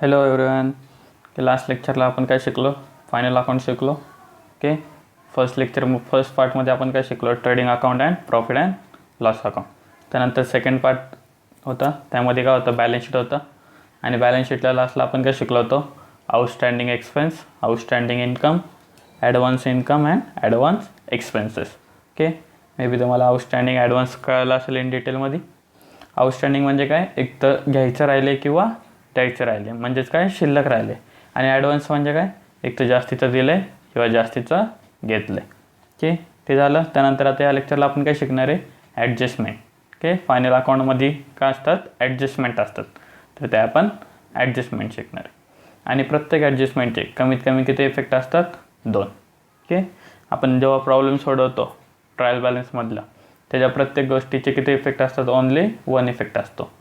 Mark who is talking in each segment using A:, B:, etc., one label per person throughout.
A: Hello everyone. Last लेक्चरला आपण काय शिकलो? फायनल अकाउंट शिकलो. ओके, फर्स्ट पार्टमध्ये आपण काय शिकलो? Trading account and profit and loss account. त्यानंतर सेकंड पार्ट होता, त्यामध्ये काय होतं? बॅलन्स शीट होतं. आणि बॅलन्स शीटला लास्टला आपण काय शिकलो होतो? Outstanding expense, outstanding income, advance income and advance expenses. Okay, may be तुम्हाला आउटस्टँडिंग ॲडव्हान्स कळालं असेल इन डिटेलमध्ये. आउटस्टँडिंग म्हणजे काय? एक तर घ्यायचं राहिले किंवा द्यायचे राहिले, म्हणजेच काय? शिल्लक राहिले. आणि ॲडव्हान्स म्हणजे काय? एक तर जास्तीचं दिलं आहे किंवा जास्तीचं घेतलं आहे. ओके, ते झालं. त्यानंतर आता या लेक्चरला आपण काय शिकणार आहे? ॲडजस्टमेंट. ओके, फायनल अकाउंटमध्ये काय असतात? ॲडजस्टमेंट असतात. तर ते आपण ॲडजस्टमेंट शिकणार आहे. आणि प्रत्येक ॲडजस्टमेंटचे कमीत कमी किती इफेक्ट असतात? 2. ओके, आपण जेव्हा प्रॉब्लेम सोडवतो ट्रायल बॅलन्समधला, त्याच्या प्रत्येक गोष्टीचे किती इफेक्ट असतात? ओनली 1 इफेक्ट असतो.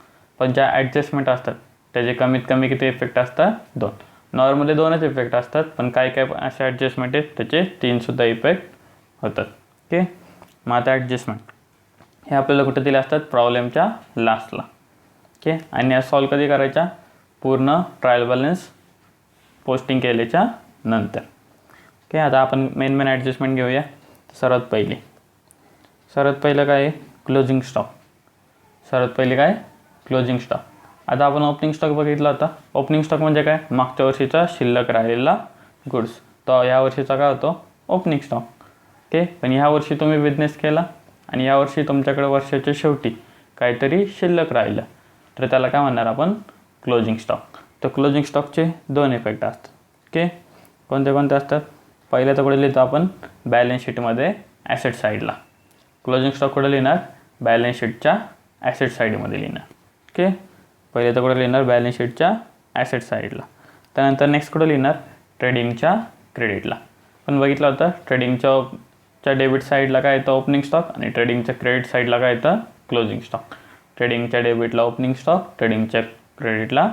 A: पण ज्या ॲडजस्टमेंट असतात त्याचे कमीत कमी किती इफेक्ट असतात? 2. नॉर्मली 2च इफेक्ट असतात, पण काही असे ॲडजस्टमेंट आहेत त्याचे 3सुद्धा इफेक्ट होतात. ओके, मग आता ॲडजस्टमेंट हे आपल्याला कुठे दिले असतात? प्रॉब्लेमच्या लास्टला. ओके, आणि या सॉल्व कधी करायच्या? पूर्ण ट्रायल बॅलन्स पोस्टिंग केल्याच्या नंतर. ओके, आता आपण मेन ॲडजस्टमेंट घेऊया. सर्वात पहिलं काय आहे? Closing stock. सर्वात पहिले काय? Closing stock. आता आपण ओपनिंग स्टॉक बघितला होता. ओपनिंग स्टॉक म्हणजे काय? मागच्या वर्षीचा शिल्लक राहिलेला गुड्स. तो ह्या वर्षीचा काय होतो? Opening stock. ओके, पण ह्या वर्षी तुम्ही बिझनेस केला आणि या वर्षी तुमच्याकडे वर्षाच्या शेवटी काहीतरी शिल्लक राहिलं, तर त्याला काय म्हणणार आपण? Closing stock. तर क्लोजिंग स्टॉकचे 2 इफेक्ट असतात. ओके, कोणते असतात? पहिलं तर कुठे लिहितो आपण? बॅलन्स शीटमध्ये ॲसेट साईडला. क्लोजिंग स्टॉक कुठे लिहिणार? बॅलन्स शीटच्या ॲसेट साईडमध्ये लिहिणार. ओके, पहिले तर कुठे लिहिणार? बॅलन्स शीटच्या ॲसेट साईडला. त्यानंतर नेक्स्ट कुठे लिहिणार? ट्रेडिंगच्या क्रेडिटला. पण बघितलं होतं ट्रेडिंगच्या डेबिट साईडला काय येतं? Opening stock. आणि ट्रेडिंगच्या क्रेडिट साईडला काय येतं? Closing stock. ट्रेडिंगच्या डेबिटला ओपनिंग स्टॉक, ट्रेडिंगच्या क्रेडिटला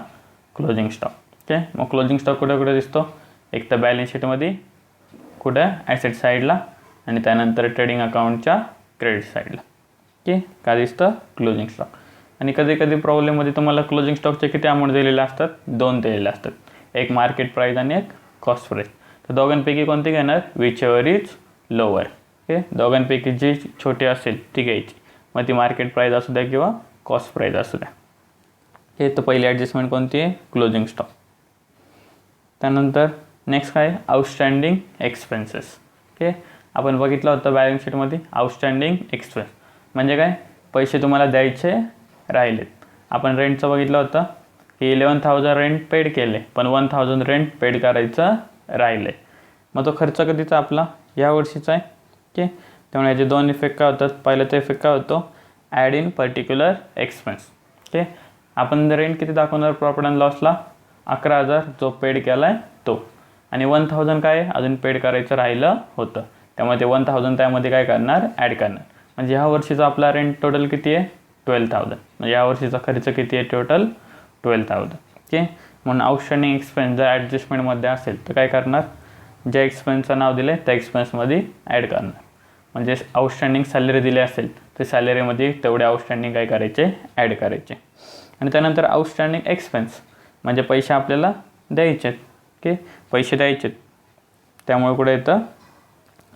A: क्लोजिंग स्टॉक. ओके, मग क्लोजिंग स्टॉक कुठे दिसतो? एक तर बॅलन्स शीटमध्ये, कुठे? ॲसेट साईडला, आणि त्यानंतर ट्रेडिंग अकाउंटच्या क्रेडिट साईडला. ओके, काय दिसतं? Closing stock. आणि कधी प्रॉब्लेममध्ये तुम्हाला क्लोजिंग स्टॉकचे किती अमाऊंट दिलेले असतात? 2 दिलेले असतात. एक मार्केट प्राईस आणि एक कॉस्ट प्राईस. तर दोघांपैकी कोणती घेणार? Which ever is lower. Okay, दोघांपैकी जी छोटी असेल ती घ्यायची. मग ती मार्केट प्राईस असू द्या किंवा कॉस्ट प्राईस असू द्या. हे तर पहिली ॲडजस्टमेंट कोणती आहे? Closing stock. त्यानंतर नेक्स्ट काय? Outstanding expenses. ओके, आपण बघितलं होतं बॅलन्स शीटमध्ये आउटस्टँडिंग एक्सपेन्स म्हणजे काय? पैसे तुम्हाला द्यायचे राहिलेत. आपण रेंटचं बघितलं होतं की 11,000 रेंट पेड केले, पण 1,000 रेंट पेड करायचं राहिले. मग तो खर्च कधीचा? आपला या वर्षीचा आहे. ओके, त्यामुळे याचे 2 इफेक्ट काय होतात? पहिलं तर इफेक्ट काय होतो? Add in particular expense. Okay, आपण रेंट किती दाखवणार प्रॉफिट अँड लॉसला? 11,000 जो पेड केला आहे तो. आणि 1,000 काय आहे? अजून पेड करायचं राहिलं होतं. त्यामुळे ते 1,000 त्यामध्ये काय करणार? ॲड करणार. म्हणजे ह्या वर्षीचा आपला रेंट टोटल किती आहे? 12,000. म्हणजे या वर्षीचा खर्च किती आहे? टोटल 12,000. ओके, म्हणून आउटस्टँडिंग एक्सपेन्स जर ॲडजस्टमेंटमध्ये असेल तर काय करणार? ज्या एक्सपेन्सचं नाव दिलं आहे त्या एक्सपेन्समध्ये ॲड करणार. म्हणजे आउटस्टँडिंग सॅलरी दिली असेल तर सॅलरीमध्ये तेवढे आउटस्टँडिंग काय करायचे? ॲड करायचे. आणि त्यानंतर आउटस्टँडिंग एक्सपेन्स म्हणजे पैसे आपल्याला द्यायचे आहेत. ओके, पैसे द्यायचे आहेत, त्यामुळे कुठे येतं?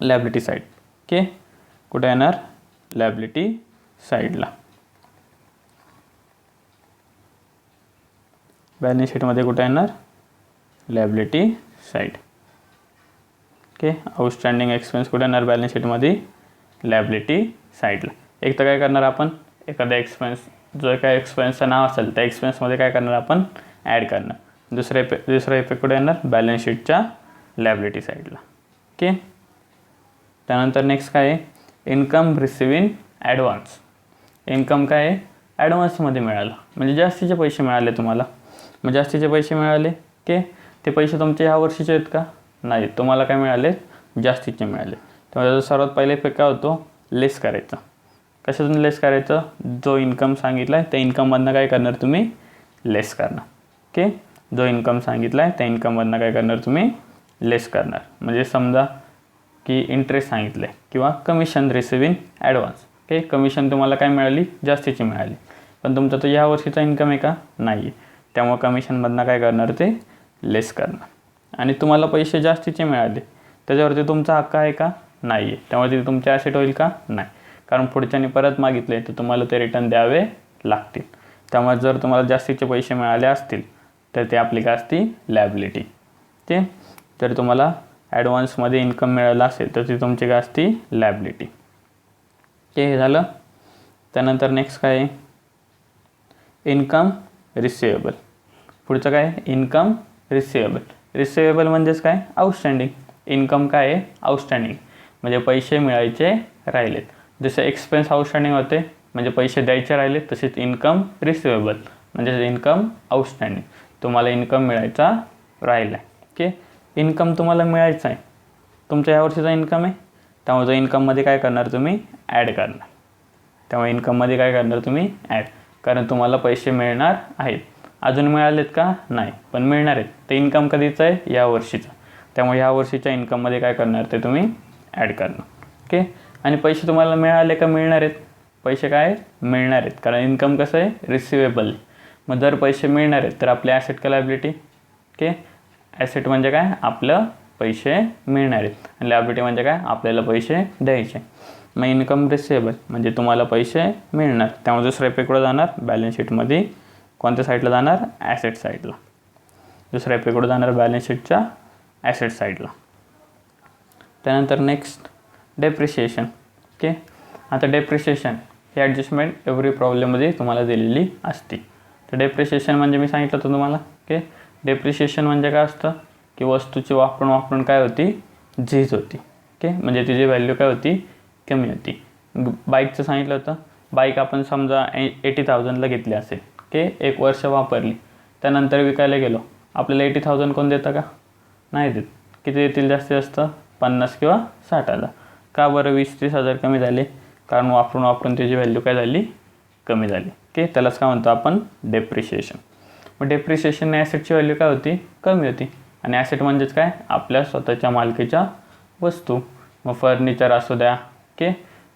A: Liability side. ओके, कुठे येणार? लॅबिलिटी साईडला. बॅलन्स शीटमध्ये कुठे येणार? Liability side. Okay, outstanding expense कुठे येणार? बॅलन्स शीटमध्ये लॅबिलिटी साईडला. एक तर काय करणार आपण? एखाद्या एक्सपेन्स जो काय एक्सपेन्सचं नाव असेल त्या एक्सपेन्समध्ये काय करणार आपण? ॲड करणार. दुसरा इफेक्ट कुठे येणार? बॅलन्स शीटच्या लॅबिलिटी साईडला. ओके, त्यानंतर नेक्स्ट काय आहे? Income receive in advance. Income काय आहे? ॲडव्हान्समध्ये मिळालं, म्हणजे जास्तीचे पैसे मिळाले तुम्हाला. मग जास्तीचे पैसे मिळाले. ओके, ते पैसे तुमचे ह्या वर्षीचे आहेत का? नाही, तुम्हाला काय मिळाले? जास्तीचे मिळाले. त्यामुळे सर्वात पहिला इफेक्ट काय होतो? लेस करायचा. कशातून लेस करायचं? जो इन्कम सांगितला आहे त्या इन्कममधनं काय करणार तुम्ही? लेस करणार. ओके, जो इन्कम सांगितला आहे त्या इन्कममधनं काय करणार तुम्ही? लेस करणार. म्हणजे समजा की इंटरेस्ट सांगितलं आहे किंवा commission receive in advance. Okay, commission तुम्हाला काय मिळाली? जास्तीची मिळाली. पण तुमचा तो ह्या वर्षीचा इन्कम आहे का? नाही. त्यामुळे कमिशनमधनं काय करणार ते लेस करणार. आणि तुम्हाला पैसे जास्तीचे मिळाले त्याच्यावरती तुमचा हक्क आहे का? नाही आहे. त्यामुळे ते तुमचे ॲसेट होईल का? नाही, कारण पुढच्यानी परत मागितले तर तुम्हाला ते रिटर्न द्यावे लागतील. त्यामुळे जर तुम्हाला जास्तीचे पैसे मिळाले असतील तर ते आपली काय असती? लायबिलिटी. ते जर तुम्हाला ॲडव्हान्समध्ये इन्कम मिळालं असेल तर ती तुमची काय असती? लायबिलिटी. हे झालं. त्यानंतर नेक्स्ट काय आहे? Income receivable. पुढचं काय? Income receivable. रिसिवेबल म्हणजेच काय? आउटस्टँडिंग. इन्कम काय आहे? आउटस्टँडिंग, म्हणजे पैसे मिळायचे राहिलेत. जसे एक्सपेन्स आउटस्टँडिंग होते म्हणजे पैसे द्यायचे राहिले, तसेच इन्कम रिसिवेबल म्हणजे इन्कम आउटस्टँडिंग, तुम्हाला इन्कम मिळायचा राहिला आहे. ओके, इन्कम तुम्हाला मिळायचं आहे, तुमच्या ह्या वर्षीचा इन्कम आहे, त्यामुळे इन्कममध्ये काय करणार तुम्ही? ॲड करणार. त्यामुळे इन्कममध्ये काय करणार तुम्ही? ॲड, कारण तुम्हाला पैसे मिळणार आहेत. अजून मिळालेत का? नाही, पण मिळणार आहेत. तर इन्कम कधीचं आहे? या वर्षीचं. त्यामुळे ह्या वर्षीच्या इन्कममध्ये काय करणार ते तुम्ही? ॲड करणार. ओके, आणि पैसे तुम्हाला मिळाले का? मिळणार आहेत. पैसे काय? मिळणार आहेत, कारण इन्कम कसं आहे? रिसिवेबल. मग जर पैसे मिळणार आहेत तर आपले ॲसेट का लायबिलिटी? ओके, ॲसेट म्हणजे काय? आपलं पैसे मिळणार आहेत, आणि लायबिलिटी म्हणजे काय? आपल्याला पैसे द्यायचे. मग इन्कम रिसिवेबल म्हणजे तुम्हाला पैसे मिळणार, त्यामुळे दुसऱ्या पेकडे जाणार बॅलन्स शीटमध्ये. कोणत्या साईडला जाणार? ॲसेट साईडला. दुसऱ्या पेकडे जाणार बॅलन्स शीटच्या ॲसेट साईडला. त्यानंतर नेक्स्ट डेप्रिशिएशन. ओके, आता डेप्रिशिएशन ही ॲडजस्टमेंट एव्हरी प्रॉब्लेममध्ये तुम्हाला दिलेली असते. तर डेप्रिशिएशन म्हणजे मी सांगितलं होतं तुम्हाला. ओके, डेप्रिशिएशन म्हणजे काय असतं की वस्तूची वापरून काय होती? झीज होती. ओके, म्हणजे तिची व्हॅल्यू काय होती? कमी होती. बाईकचं सांगितलं होतं. बाईक आपण समजा 80,000ला घेतली असेल. ओके, 1 वर्ष वापरली, त्यानंतर विकायला गेलो, आपल्याला 80,000 कोण देतं का? नाही देत. किती देतील जास्तीत जास्त? 50 किंवा 60,000. का बरं? 20-30 हजार कमी झाले, कारण वापरून त्याची व्हॅल्यू काय झाली? कमी झाली. ओके, त्यालाच काय म्हणतो आपण? डेप्रिशिएशन. मग डेप्रिशिएशनने ॲसेटची व्हॅल्यू काय होती? कमी होती. आणि ॲसेट म्हणजेच काय? आपल्या स्वतःच्या मालकीच्या वस्तू. मग फर्निचर असू द्या, ओके,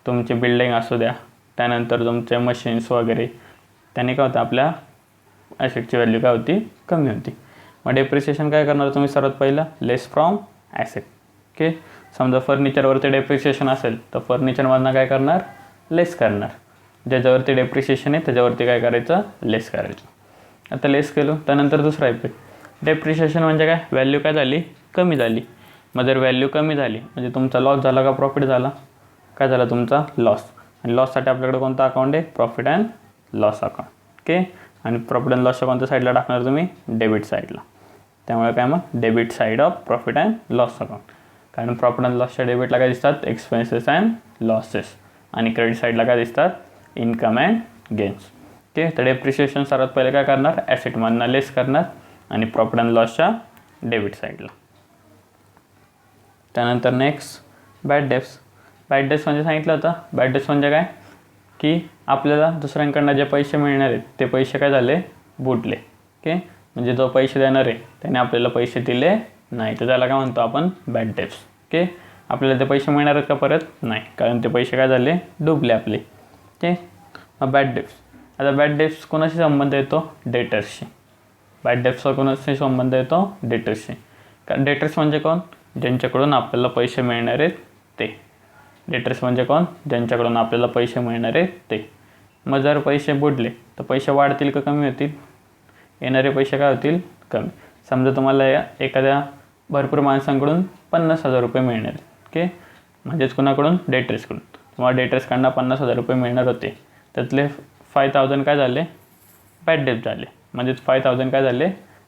A: तुमची बिल्डिंग असू द्या, त्यानंतर तुमचे मशीन्स वगैरे, त्याने काय होतं? आपल्या ॲसेटची व्हॅल्यू काय होती? कमी होती. मग डेप्रिशिएशन काय करणार तुम्ही? सर्वात पहिलं लेस फ्रॉम ॲसेट. ओके, समजा फर्निचरवरती डेप्रिशिएशन असेल तर फर्निचरमधनं काय करणार? लेस करणार. ज्याच्यावरती डेप्रिशिएशन आहे त्याच्यावरती काय करायचं? लेस करायचं. आता लेस केलं, त्यानंतर दुसरा इफेक्ट. डेप्रिशिएशन म्हणजे काय? व्हॅल्यू काय झाली? कमी झाली. मग जर व्हॅल्यू कमी झाली म्हणजे तुमचा लॉस झाला का प्रॉफिट झाला? काय झाला? तुमचा लॉस. आणि लॉससाठी आपल्याकडे कोणता अकाउंट आहे? Profit and loss account. Okay, आणि प्रॉफिट अँड लॉसच्या कोणत्या साईडला टाकणार तुम्ही? डेबिट साईडला. त्यामुळे काय? मग debit side of profit and loss account. कारण प्रॉफिट अँड लॉसच्या डेबिटला काय दिसतात? Expenses and losses. आणि क्रेडिट साईडला काय दिसतात? Income and gains. ओके, तर डेप्रिशिएशन सर्वात पहिले काय करणार? ॲसेटमधनं लेस करणार आणि प्रॉफिट अँड लॉसच्या डेबिट साईडला. त्यानंतर next bad debts. Bad debts म्हणजे सांगितलं होतं. बॅड डेब्ट्स म्हणजे काय? की आपल्याला दुसऱ्यांकडनं जे पैसे मिळणार आहेत ते पैसे काय झाले? बुडले. ओके, म्हणजे जो पैसे देणार आहे त्याने आपल्याला पैसे दिले नाही, तर त्याला काय म्हणतो आपण? Bad debts. ओके, आपल्याला ते पैसे मिळणार आहेत का परत? नाही, कारण ते पैसे काय झाले? डुबले आपले. ओके, मग बॅड डेब्ट्स. आता बॅड डेब्ट्स कोणाशी संबंध येतो? डेटर्सशी. बॅड डेब्ट्सचा कोणाशी संबंध येतो? डेटर्सशी. कारण डेटर्स म्हणजे कोण? ज्यांच्याकडून आपल्याला पैसे मिळणार आहेत ते. डेटर्स म्हणजे कोण? ज्यांच्याकडून आपल्याला पैसे मिळणार आहेत ते. मग जर पैसे बुडले तर पैसे वाढतील का कमी होतील? येणारे पैसे काय होतील? कमी. समजा तुम्हाला एखाद्या भरपूर माणसांकडून 50,000 रुपये मिळणार आहेत. ओके, म्हणजेच कुणाकडून? डेटर्सकडून. तुम्हाला डेटर्सकडनं 50,000 रुपये मिळणार होते, त्यातले 5,000 काय झाले? बॅड डेब्ट झाले, म्हणजेच 5,000 काय झाले?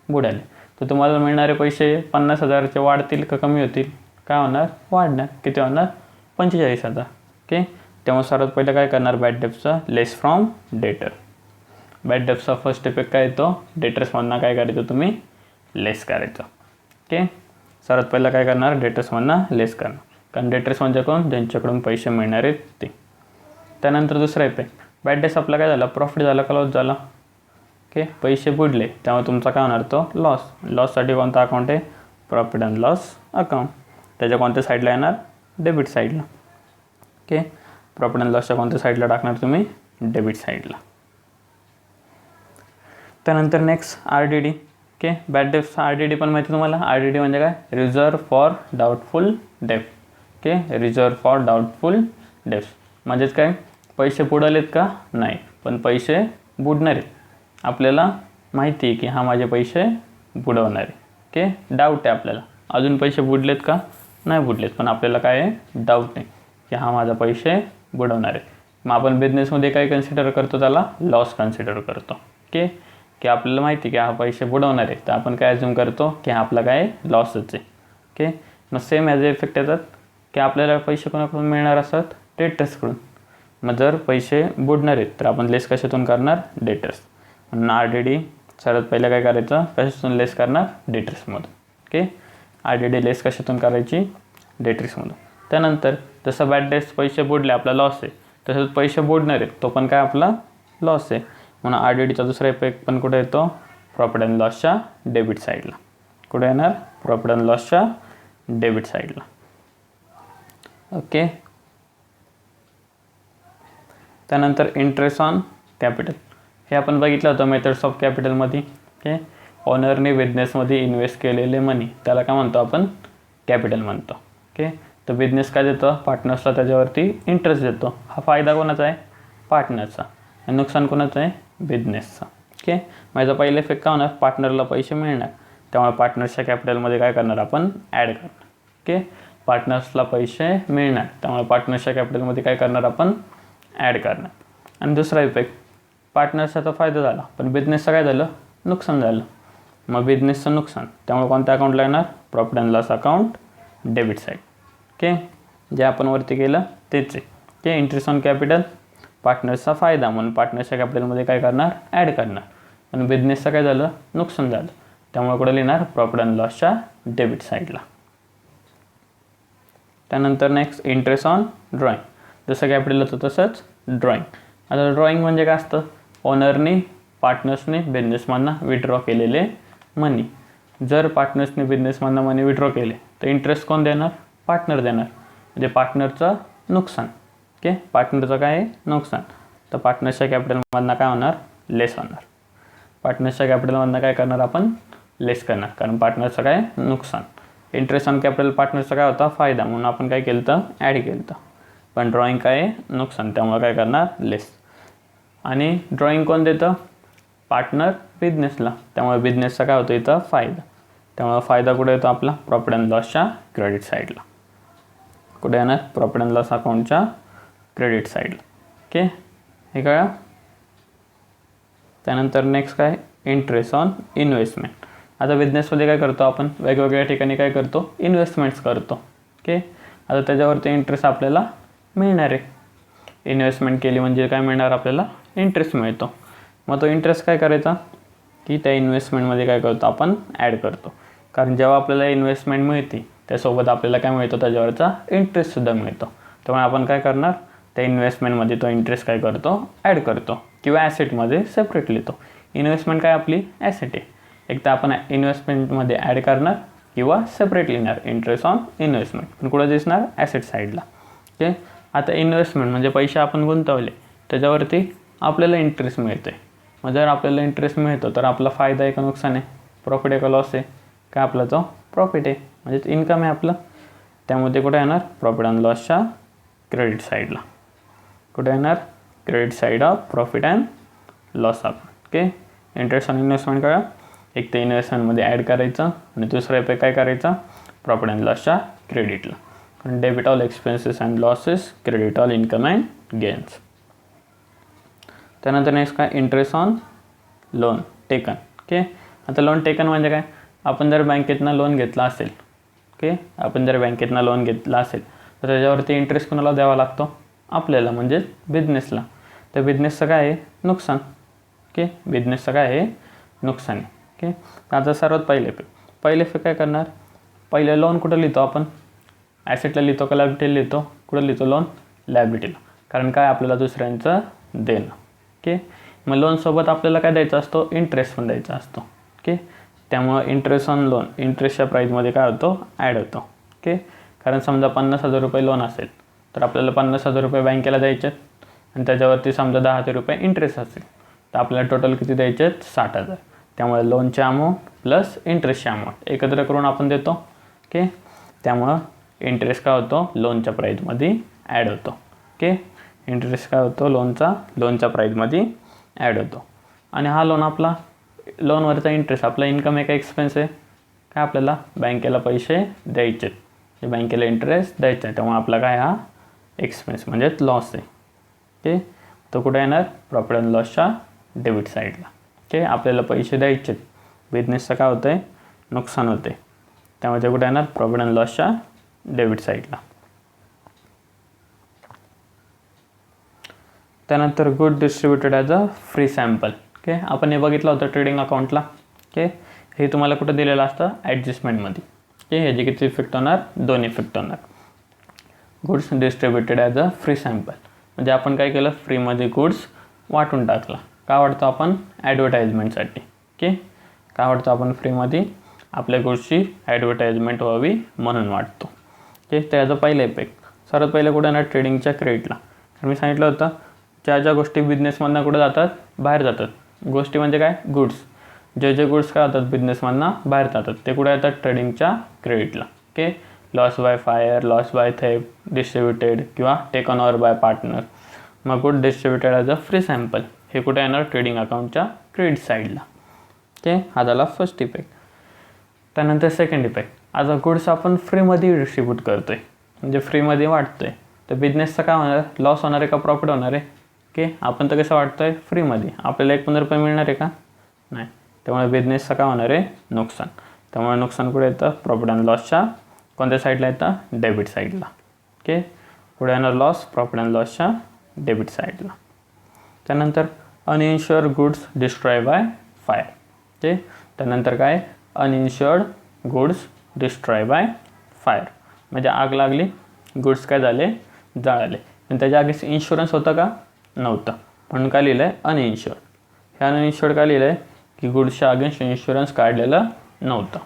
A: बुडाले. तर तुम्हाला मिळणारे पैसे 50,000चे वाढतील का कमी होतील? काय होणार? वाढणार. किती होणार? 45,000. ओके, त्यामुळे सर्वात पहिलं काय करणार? बॅड डेब्ट्सचा लेस फ्रॉम डेटर. बॅड डेब्ट्सचा फर्स्ट इफेक्ट काय येतो? डेटर्समधनं काय करायचं तुम्ही? लेस करायचं. ओके, सर्वात पहिलं काय करणार? डेटर्समधनं लेस करणार, कारण डेटर्स म्हणजे कोण? ज्यांच्याकडून पैसे मिळणार आहेत ते. त्यानंतर दुसरा इफेक्ट. बॅड डेब्ट्स आपला काय झाला? प्रॉफिट झाला का लॉस झाला? ओके, पैसे बुडले, त्यामुळे तुमचा काय होणार? तो लॉस. लॉससाठी कोणता अकाउंट आहे? Profit and loss account. त्याच्या कोणत्या साईडला येणार? डेबिट साईडला. ओके, प्रॉफिट अँड लॉसच्या कोणत्या साईडला टाकणार तुम्ही? डेबिट साईडला. त्यानंतर next RDD. Okay, bad debts RDD पण माहिती तुम्हाला. RDD म्हणजे काय? रिझर्व फॉर डाऊटफुल डेब्ट. Okay, reserve for doubtful debts म्हणजेच काय? पैसे बुडालेत का? नाही, पण पैसे बुडणार आहेत. आपल्याला माहिती आहे की हा माझे पैसे बुडवणार आहे. ओके, डाऊट आहे आपल्याला, अजून पैसे बुडलेत का? नाही बुडलेत, पण आपल्याला काय आहे? डाऊट नाही की हा माझा पैसे बुडवणार आहे. मग आपण बिझनेसमध्ये काय कन्सिडर करतो? त्याला लॉस कन्सिडर करतो. ओके, की आपल्याला माहिती आहे की हा पैसे बुडवणार आहे, तर आपण काय अज्यूम करतो की हा आपला काय? लॉसच आहे. ओके, मग सेम ॲज इफेक्ट येतात की आपल्याला पैसे कोणाकडून मिळणार असतात? डेटर्सकडून. मग जर पैसे बुडणार आहेत तर आपण लेस कशातून करणार? डेटर्स. म्हणून RDD सर्वात पहिलं काय करायचं? कशातून लेस करणार? डेटर्समधून. ओके, RDD लेस कशातून करायची? डेटर्समधून. त्यानंतर जसं बॅड डेट्स पैसे बुडले आपला लॉस आहे, तसंच पैसे बुडणार आहेत तो पण काय? आपला लॉस आहे. म्हणून RDDचा दुसरा इफेक्ट पण कुठे येतो? प्रॉफिट अँड लॉसच्या डेबिट साईडला. कुठे येणार? प्रॉफिट अँड लॉसच्या डेबिट साईडला. ओके, त्यानंतर इंटरेस्ट ऑन कॅपिटल. हे आपण बघितलं होतं मेथड्स ऑफ कॅपिटलमध्ये. ओके, ओनरने बिझनेसमध्ये इन्व्हेस्ट केलेले मनी त्याला काय म्हणतो आपण? कॅपिटल म्हणतो. ओके, तर बिझनेस काय देतो? पार्टनर्सला त्याच्यावरती इंटरेस्ट देतो. हा फायदा कोणाचा आहे? पार्टनरचा. आणि नुकसान कोणाचं आहे? बिझनेसचा. ओके, माझा पहिला इफेक्ट काय होणार? पार्टनरला पैसे मिळणार, त्यामुळे पार्टनर्सच्या कॅपिटलमध्ये काय करणार? आपण ॲड करणार. ओके, पार्टनर्सला पैसे मिळणार, त्यामुळे पार्टनर्सच्या कॅपिटलमध्ये काय करणार? आपण ॲड करणार. आणि दुसरा इफेक्ट, पार्टनर्सचा तर फायदा झाला, पण बिझनेसचं काय झालं? नुकसान झालं. मग बिझनेसचं नुकसान, त्यामुळे कोणत्या अकाउंटला येणार? Profit and loss account, debit side. Okay, जे आपण वरती केलं तेच आहे. ओके, इंटरेस्ट ऑन कॅपिटल, पार्टनर्सचा फायदा म्हणून पार्टनर्सच्या कॅपिटलमध्ये काय करणार? ॲड करणार. पण बिझनेसचं काय झालं? नुकसान झालं, त्यामुळे कुठे लिहिणार? प्रॉफिट अँड लॉसच्या डेबिट साईडला. त्यानंतर नेक्स्ट इंटरेस्ट ऑन ड्रॉइंग. जसं कॅपिटल होतं तसंच ड्रॉइंग. आता ड्रॉइंग म्हणजे काय असतं? ओनरने पार्टनर्सने बिझनेसमधनं विड्रॉ केलेले मनी. जर पार्टनर्सने बिझनेसमधनं मनी विड्रॉ केले तर इंटरेस्ट कोण देणार? पार्टनर देणार. म्हणजे पार्टनरचं नुकसान. ओके, पार्टनरचं काय आहे? नुकसान. तर पार्टनरच्या कॅपिटलमधनं काय होणार? लेस होणार. पार्टनरच्या कॅपिटलमधनं काय करणार? आपण लेस करणार, कारण पार्टनरचं काय? नुकसान. इंटरेस्ट ऑन कॅपिटल पार्टनरचा काय होता? फायदा, म्हणून आपण काय केलं तर ॲड केलं तर. पण ड्रॉइंग काय आहे? नुकसान, त्यामुळे काय करणार? लेस. आणि ड्रॉइंग कोण देतं? पार्टनर बिझनेसला, त्यामुळे बिझनेसचा काय होतं? इथं फायदा, त्यामुळे फायदा कुठे येतो? आपला प्रॉफिट अँड लॉसच्या क्रेडिट साईडला. कुठे येणार? प्रॉफिट अँड लॉस अकाउंटच्या क्रेडिट साईडला. ओके, हे कळलं? त्यानंतर नेक्स्ट काय? Interest on investment. आता बिझनेसमध्ये काय करतो आपण? वेगवेगळ्या ठिकाणी काय करतो? इन्व्हेस्टमेंट्स करतो. ओके, आता त्याच्यावरती इंटरेस्ट आपल्याला मिळणार आहे. इन्व्हेस्टमेंट केली म्हणजे काय मिळणार? आपल्याला इंटरेस्ट मिळतो. मग तो इंटरेस्ट काय करायचा? की त्या इन्व्हेस्टमेंटमध्ये काय करतो? आपण ॲड करतो. कारण जेव्हा आपल्याला इन्व्हेस्टमेंट मिळते त्यासोबत आपल्याला काय मिळतो? त्याच्यावरचा इंटरेस्टसुद्धा मिळतो. त्यामुळे आपण काय करणार? त्या इन्व्हेस्टमेंटमध्ये तो इंटरेस्ट काय करतो? ॲड करतो, किंवा ॲसेटमध्ये सेपरेट लिहितो. इन्व्हेस्टमेंट काय? आपली ॲसेट आहे. एक तर आपण इन्व्हेस्टमेंटमध्ये ॲड करणार किंवा सेपरेट लिहिणार इंटरेस्ट ऑन इन्व्हेस्टमेंट, पण कुठं दिसणार? ॲसेट साईडला. ओके, आता इन्व्हेस्टमेंट म्हणजे पैसे आपण गुंतवले त्याच्यावरती आपल्याला इंटरेस्ट मिळतो आहे. मग जर आपल्याला इंटरेस्ट मिळतो तर आपला फायदा आहे का नुकसान आहे? प्रॉफिट आहे का लॉस आहे? काय आपला तो प्रॉफिट आहे, म्हणजेच इन्कम आहे आपलं. त्यामुळे ते कुठे येणार? प्रॉफिट अँड लॉसच्या क्रेडिट साईडला. कुठे येणार? Credit side of profit and loss account. Okay, interest on investment करा. एक तर इन्व्हेस्टमेंटमध्ये ॲड करायचं आणि दुसरा इफेक्ट काय करायचा? प्रॉफिट अँड लॉसच्या क्रेडिटला. Debit all expenses and losses, credit all income and gains. त्यानंतर नेक्स्ट काय? Interest on loan taken. Okay, आता लोन टेकन म्हणजे काय? आपण जर बँकेतनं लोन घेतला असेल, ओके, आपण जर बँकेतनं लोन घेतला असेल तर त्याच्यावरती इंटरेस्ट कोणाला द्यावा लागतो? आपल्याला, म्हणजे बिझनेसला. तर बिझनेसचं काय आहे? नुकसान. ओके, बिझनेसचं काय आहे? नुकसान आहे. ओके, आता सर्वात पहिले काय करणार? पहिले लोन कुठं लिहितो आपण? ॲसेटला लिहितो का लायबिलिटीला लिहितो? कुठं लिहितो लोन? लायबिलिटीला. कारण काय? आपल्याला दुसऱ्यांचं देणं. ओके, मग लोनसोबत आपल्याला काय द्यायचा असतो? इंटरेस्ट पण द्यायचा असतो. ओके, त्यामुळं इंटरेस्ट ऑन लोन इंटरेस्टच्या प्राईजमध्ये काय होतो? ॲड होतो. ओके, कारण समजा 50,000 रुपये लोन असेल तर आपल्याला 50,000 रुपये बँकेला द्यायचे आणि त्याच्यावरती समजा 10,000 रुपये इंटरेस्ट असेल तर आपल्याला टोटल किती द्यायचे आहेत 60,000. त्यामुळे लोनचे अमाऊंट प्लस इंटरेस्टचे अमाऊंट एकत्र करून आपण देतो. ओके, त्यामुळं इंटरेस्ट काय होतो लोनच्या प्राईजमध्ये ॲड होतो. ओके, इंटरेस्ट काय होतो लोनच्या प्राईजमध्ये ॲड होतो. आणि हा लोन आपला लोनवरचा इंटरेस्ट आपला इन्कम आहे का एक्सपेन्स आहे? काय आपल्याला बँकेला पैसे द्यायचे आहेत, बँकेला इंटरेस्ट द्यायचा आहे. त्यामुळे आपला काय हा एक्सपेन्स म्हणजेच लॉस आहे. ओके, तो कुठे येणार प्रॉफिट अँड लॉसच्या डेबिट साईडला. ओके, आपल्याला पैसे द्यायचे आहेत, बिझनेसचं काय होतं आहे नुकसान होते, त्यामुळे ते कुठे येणार प्रॉफिट अँड लॉसच्या डेबिट साईडला. त्यानंतर good distributed as a free sample. Okay, आपण हे बघितलं होतं ट्रेडिंग अकाउंटला. ओके, हे तुम्हाला कुठं दिलेलं असतं ॲडजस्टमेंटमध्ये. ओके, ह्याचे किती इफेक्ट होणार 2 इफेक्ट होणार. Goods distributed as a free sample म्हणजे आपण काय केलं फ्रीमध्ये गुड्स वाटून टाकला. का वाटतो आपण ॲडव्हर्टाईजमेंटसाठी. ओके, का वाटतो आपण फ्रीमध्ये आपल्या गुड्सची ॲडव्हर्टाईजमेंट व्हावी म्हणून वाटतो. ओके, त्याचा पहिला इफेक्ट सर्वात पहिले कुठे येणार ट्रेडिंगच्या क्रेडिटला. तर मी सांगितलं होतं ज्या गोष्टी बिझनेसमधनं कुठे जातात बाहेर जातात. गोष्टी म्हणजे काय गुड्स, जे गुड्स काय होतात बिझनेसमधनं बाहेर जातात ते कुठे येतात ट्रेडिंगच्या क्रेडिटला. Okay, loss by fire, loss by theft, distributed किंवा टेकन ओव्हर बाय पार्टनर. मग good distributed as a free sample हे कुठे येणार ट्रेडिंग अकाउंटच्या क्रेडिट साईडला. ओके, हा झाला फर्स्ट इफेक्ट. त्यानंतर second effect as a goods आपण फ्रीमध्ये डिस्ट्रीब्यूट करतो आहे म्हणजे फ्रीमध्ये वाटतो आहे तर बिझनेसचं काय होणार लॉस होणार आहे का प्रॉफिट होणार आहे? ओके, आपण तर कसं वाटतो आहे फ्रीमध्ये आपल्याला 1 रुपये मिळणार आहे का? नाही. त्यामुळे बिझनेसचं काय होणार आहे नुकसान. त्यामुळे नुकसान कुठे येतं प्रॉफिट अँड लॉसच्या कोणत्या साईडला येतं डेबिट साईडला. ओके, पुढे येणार लॉस प्रॉफिट अँड लॉसच्या डेबिट साईडला. त्यानंतर uninsured goods destroy by fire. Okay, त्यानंतर काय uninsured goods destroy by fire म्हणजे आग लागली गुड्स काय झाले जळाले पण त्याच्या आगीच इन्शुरन्स होतं का नव्हतं म्हणून काय लिहिलं आहे अनइन्श्युअर्ड. हे अनइन्श्युअर्ड काय लिहिलं आहे की गुड्सच्या अगेन्स्ट इन्शुरन्स काढलेलं नव्हतं.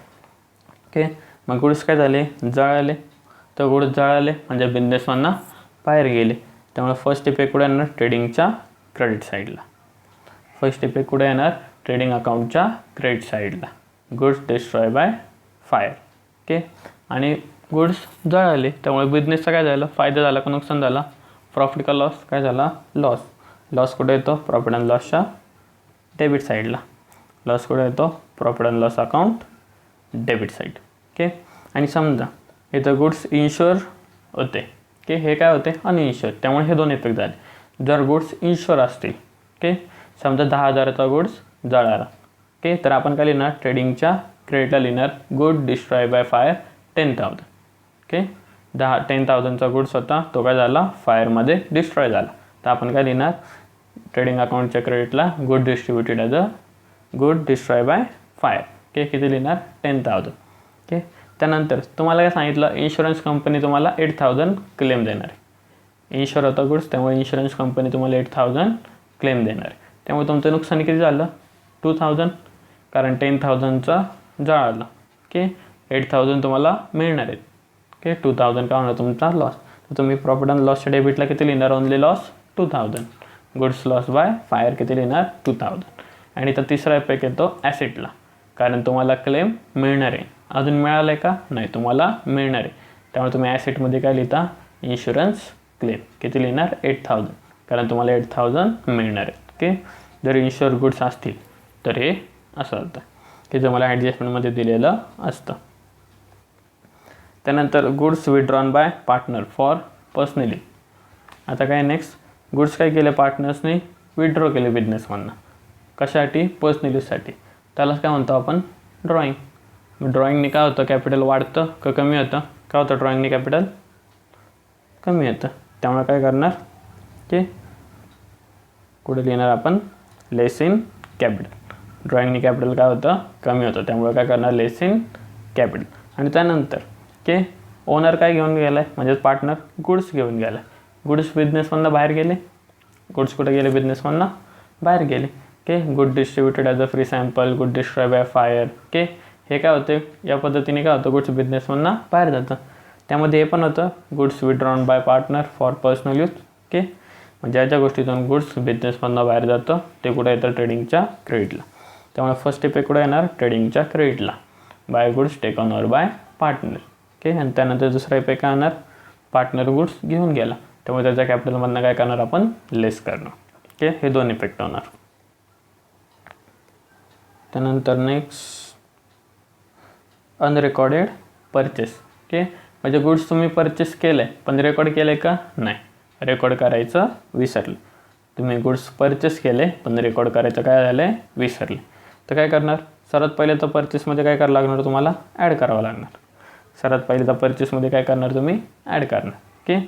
A: ओके, मग गुड्स काय झाले जळाले तर गुड्स जळाले म्हणजे बिझनेसमधनं बाहेर गेले. त्यामुळे फर्स्ट इफेक्ट कुठे येणार ट्रेडिंगच्या क्रेडिट साईडला. फर्स्ट इफेक्ट कुठे येणार ट्रेडिंग अकाउंटच्या क्रेडिट साईडला. Goods destroy by fire. Okay, आणि गुड्स जळाले त्यामुळे बिझनेसचा काय झालं फायदा झाला का नुकसान झाला प्रॉफिट का लॉस काय झाला लॉस. लॉस कुठे येतो प्रॉफिट अँड लॉसच्या डेबिट साईडला. लॉस कुठे येतो profit and loss account debit side. Okay, आणि समजा इथं गुड्स इन्श्युअर होते. ओके, हे काय होते अनइन्श्युअर त्यामुळे हे 2 इफेक्ट झाले. जर गुड्स इन्श्युअर असतील ओके समजा 10,000चा गुड्स जळाला ओके तर आपण काय लिहिणार ट्रेडिंगच्या क्रेडिटला लिहिणार good destroy by fire 10,000. Okay, 10,000चा गुड्स होता तो काय झाला फायरमध्ये डिस्ट्रॉय झाला तर आपण काय लिहिणार ट्रेडिंग अकाउंटच्या क्रेडिटला good distributed as a good destroy by fire. Okay, किती लिहिणार 10,000. ओके, त्यानंतर तुम्हाला काय सांगितलं इन्शुरन्स कंपनी तुम्हाला 8,000 क्लेम देणार आहे. इन्शुअर होता गुड्स त्यामुळे इन्शुरन्स कंपनी तुम्हाला 8,000 क्लेम देणार आहे. त्यामुळे तुमचं नुकसान किती झालं 2,000 कारण 10,000चा जळाला. ओके, 8,000 तुम्हाला मिळणार आहेत. ओके, 2,000 का होणार तुमचा लॉस. तर तुम्ही प्रॉफिट अँड लॉसच्या डेबिटला किती लिहिणार only loss 2,000. Goods loss by fire किती लिहिणार 2,000. आणि तर तिसरा इफेक्ट येतो ॲसेटला कारण तुम्हाला क्लेम मिळणार आहे. अजून मिळालं आहे का नाही तुम्हाला मिळणार आहे त्यामुळे तुम्ही ॲसेटमध्ये काय लिहिता इन्शुरन्स क्लेम किती लिहिणार 8,000 कारण तुम्हाला 8,000 मिळणार आहे. ओके, जर इन्शुअर गुड्स असतील तर हे असं होतं की जे मला ॲडजस्टमेंटमध्ये दिलेलं असतं. त्यानंतर goods withdrawn bye partner for personally. आता काय नेक्स्ट गुड्स काय केले पार्टनर्सने विड्रॉ केले बिझनेसमधनं कशासाठी पर्सनलीसाठी त्यालाच काय म्हणतो आपण ड्रॉईंग. मग ड्रॉईंगने काय होतं कॅपिटल वाढतं का कमी होतं काय होतं ड्रॉईंगने कॅपिटल कमी येतं त्यामुळे काय करणार की कुठे लिहिणार आपण लेस इन कॅपिटल. ड्रॉईंगने कॅपिटल काय होतं कमी होतं त्यामुळे काय करणार लेस इन कॅपिटल. आणि त्यानंतर के ओनर काय घेऊन गेला आहे म्हणजे पार्टनर गुड्स घेऊन गेला आहे. गुड्स बिझनेसमधनं बाहेर गेले गुड्स कुठे गेले बिझनेसमधनं बाहेर गेले. Okay, good distributed as a free sample good destroy by fire. Okay, हे काय होते या पद्धतीने काय होतं गुड्स बिझनेसमधनं बाहेर जातं. त्यामध्ये हे पण होतं goods withdrawn bye partner for personal use. Okay, म्हणजे ज्या ज्या गोष्टीतून गुड्स बिझनेसमधनं बाहेर जातं ते कुठे येतं ट्रेडिंगच्या क्रेडिटला. त्यामुळे फर्स्ट इफेक्ट कुठे येणार ट्रेडिंगच्या क्रेडिटला, by goods taken over by partner. Okay, आणि त्यानंतर दुसरा इफेक्ट काय येणार, पार्टनर गुड्स घेऊन गेला त्यामुळे त्याच्या कॅपिटलमधनं काय करणार आपण लेस करणार. ओके, हे दोन इफेक्ट होणार. त्यानंतर नेक्स्ट अनरेकॉर्डेड परचेस. ओके, म्हणजे गुड्स तुम्ही परचेस केलं आहे पण रेकॉर्ड केलं आहे का नाही, रेकॉर्ड करायचं विसरले. तुम्ही गुड्स परचेस केले पण रेकॉर्ड करायचं काय झालं आहे विसरले. तर काय करणार, सर्वात पहिले तर परचेसमध्ये काय करावं लागणार तुम्हाला, ॲड करावं लागणार. सर्वात पहिले तर परचेसमध्ये काय करणार तुम्ही, ॲड करणार. ओके,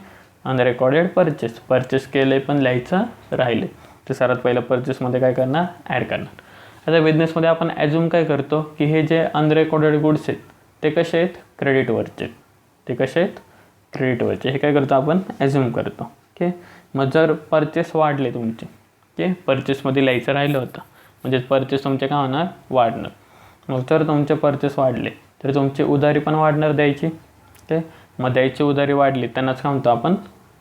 A: अनरेकॉर्डेड परचेस, परचेस केले पण लिहायचं राहिले तर सर्वात पहिलं परचेसमध्ये काय करणार, ॲड करणार. आता बिझनेसमध्ये आपण ॲज्युम काय करतो की हे जे अनरेकॉर्डेड गुड्स आहेत ते कसे आहेत, क्रेडिटवरचे. ते कसे आहेत, क्रेडिटवरचे. हे काय करतो आपण ॲज्युम करतो. ओके, मग जर परचेस वाढले तुमचे, ओके, परचेसमध्ये लिहायचं राहिलं होतं म्हणजे परचेस तुमचे काय होणार, वाढणार. मग जर तुमचे परचेस वाढले तर तुमची उधारी पण वाढणार द्यायची. ओके, मग द्यायची उधारी वाढली त्यांनाच काय म्हणतो आपण,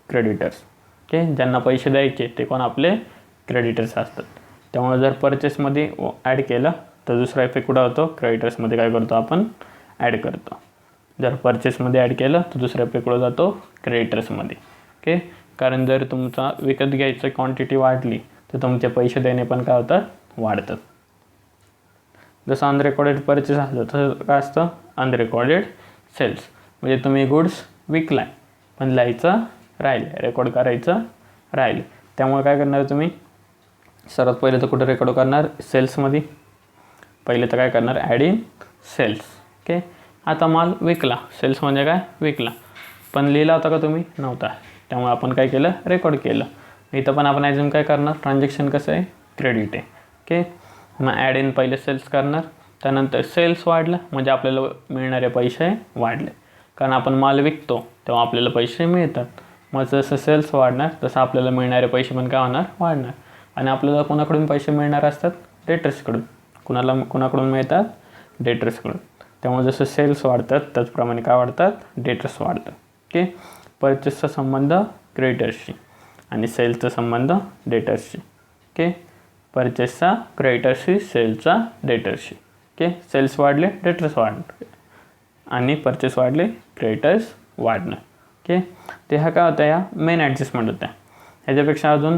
A: क्रेडिटर्स. ओके, ज्यांना पैसे द्यायचे ते कोण, आपले क्रेडिटर्स असतात. त्यामुळे जर परचेसमध्ये ॲड केलं तर दुसरा इफेक्ट कुठं होतो, क्रेडिटर्समध्ये काय करतो आपण, ॲड करतो. जर परचेसमध्ये ॲड केलं तर दुसरा इफेक्ट कुठं जातो, क्रेडिटर्समध्ये. ओके, कारण जर तुमचा विकत घ्यायची क्वांटिटी वाढली तर तुमचे पैसे देणे पण काय होतात, वाढतात. जसं अनरेकॉर्डेड परचेस असतं तसं काय असतं, अनरेकॉर्डेड सेल्स. म्हणजे तुम्ही गुड्स विकलाय पण लिहायचं राहिले, रेकॉर्ड करायचं राहिले. त्यामुळे काय करणार तुम्ही, सर्वात पहिले तर कुठं रेकॉर्ड करणार, सेल्समध्ये. पहिले तर काय करणार, ॲड इन सेल्स. ओके, आता माल विकला, सेल्स म्हणजे काय, विकला, पण लिहिला होता का तुम्ही, नव्हता. त्यामुळे आपण काय केलं, रेकॉर्ड केलं. इथं पण आपण ॲज्युम काय करणार, ट्रान्झॅक्शन कसं आहे, क्रेडिट आहे. ओके, मग ॲड इन पहिले सेल्स करणार. त्यानंतर सेल्स वाढलं म्हणजे आपल्याला मिळणारे पैसे वाढले, कारण आपण माल विकतो तेव्हा आपल्याला पैसे मिळतात. मग जसं सेल्स वाढणार तसं आपल्याला मिळणारे पैसे पण काय होणार, वाढणार. आणि आपल्याला कोणाकडून पैसे मिळणार असतात, डेटर्सकडून. कोणाकडून मिळतात, डेटर्सकडून. त्यामुळे जसं सेल्स वाढतात त्याचप्रमाणे काय वाढतात, डेटर्स वाढतात. ओके, परचेसचा संबंध क्रेडिटर्सशी आणि सेल्सचा संबंध डेटर्सशी. ओके, परचेसचा क्रेडिटर्सशी, सेल्सचा डेटर्सशी. ओके, सेल्स वाढले डेटर्स वाढणार आणि परचेस वाढले क्रेडिटर्स वाढणार. ओके, ते ह्या काय होत्या, या मेन ॲडजस्टमेंट होत्या. ह्याच्यापेक्षा अजून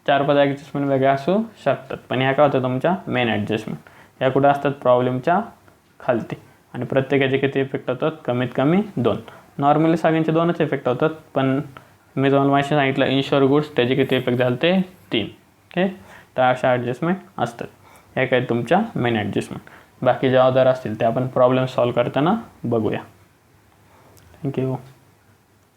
A: 4-5 ॲडजस्टमेंट वेगळ्या असू शकतात पण ह्या काय होत्या तुमच्या मेन ॲडजस्टमेंट. ह्या कुठं असतात, प्रॉब्लेमच्या खालती. आणि प्रत्येकाचे किती इफेक्ट होतात, कमीत कमी 2. नॉर्मली सगळ्यांचे 2च इफेक्ट होतात पण मी तुम्हाला माहिती सांगितलं इन्शुअर गुड्स त्याचे किती इफेक्ट झाले ते 3. ओके, तर अशा ॲडजस्टमेंट असतात. ह्या काय तुमच्या मेन ॲडजस्टमेंट. बाकी ज्या अदर असतील ते आपण प्रॉब्लेम सॉल्व करताना बघूया. थँक्यू.